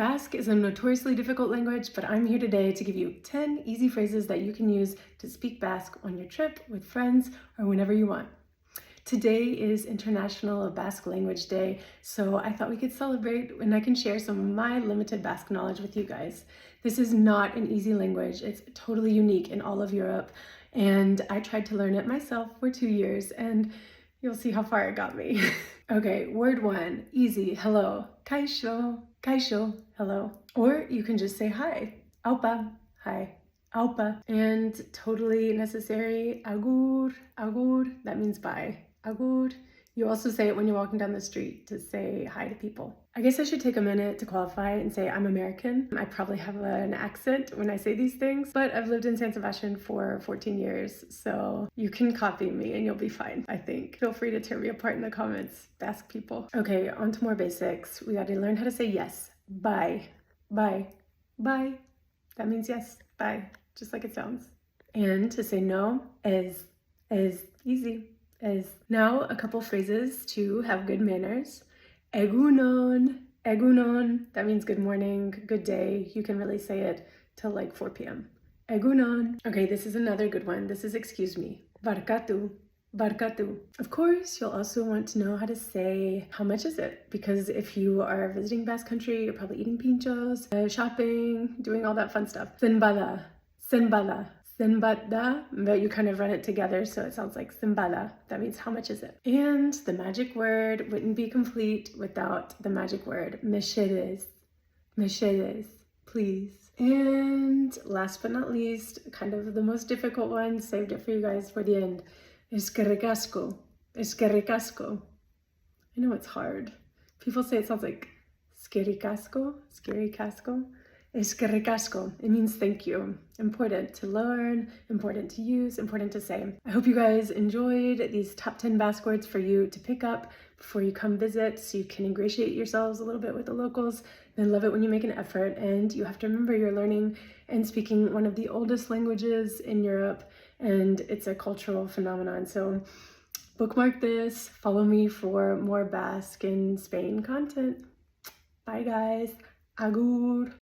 Basque is a notoriously difficult language, but I'm here today to give you 10 easy phrases that you can use to speak Basque on your trip, with friends, or whenever you want. Today is International Basque Language Day, so I thought we could celebrate and I can share some of my limited Basque knowledge with you guys. This is not an easy language. It's totally unique in all of Europe, and I tried to learn it myself for 2 years, and you'll see how far it got me. Okay, word one, easy, hello. Kaixo, Kaixo, hello. Or you can just say hi. Aupa, hi. Aupa. And totally necessary, Agur, Agur, that means bye. Agur. You also say it when you're walking down the street to say hi to people. I guess I should take a minute to qualify and say I'm American. I probably have an accent when I say these things, but I've lived in San Sebastian for 14 years, so you can copy me and you'll be fine, I think. Feel free to tear me apart in the comments, Basque people. Okay, on to more basics. We gotta learn how to say yes. Bye, bye, bye. That means yes, bye, just like it sounds. And to say no is easy. Now a couple phrases to have good manners. Egunon, Egunon, that means good morning, good day. You can really say it till like 4 p.m. Egunon. Okay, this is another good one. This is excuse me. Barkatu, Barkatu. Of course, you'll also want to know how to say how much is it, because if you are visiting Basque country, you're probably eating pinchos, shopping, doing all that fun stuff. Zenbat, Zenbat. Zenbat, but you kind of run it together, so it sounds like Zenbat. That means how much is it? And the magic word wouldn't be complete without the magic word Mesedez. Mesedez, please. And last but not least, kind of the most difficult one, saved it for you guys for the end. Eskerrik, asko. Eskerrik, asko. I know it's hard. People say it sounds like scary casco, scary casco. Eskerrik, asko. It means thank you. Important to learn, important to use, important to say. I hope you guys enjoyed these top 10 Basque words for you to pick up before you come visit, so you can ingratiate yourselves a little bit with the locals. They love it when you make an effort, and you have to remember you're learning and speaking one of the oldest languages in Europe, and it's a cultural phenomenon. So bookmark this, follow me for more Basque and Spain content. Bye guys. Agur.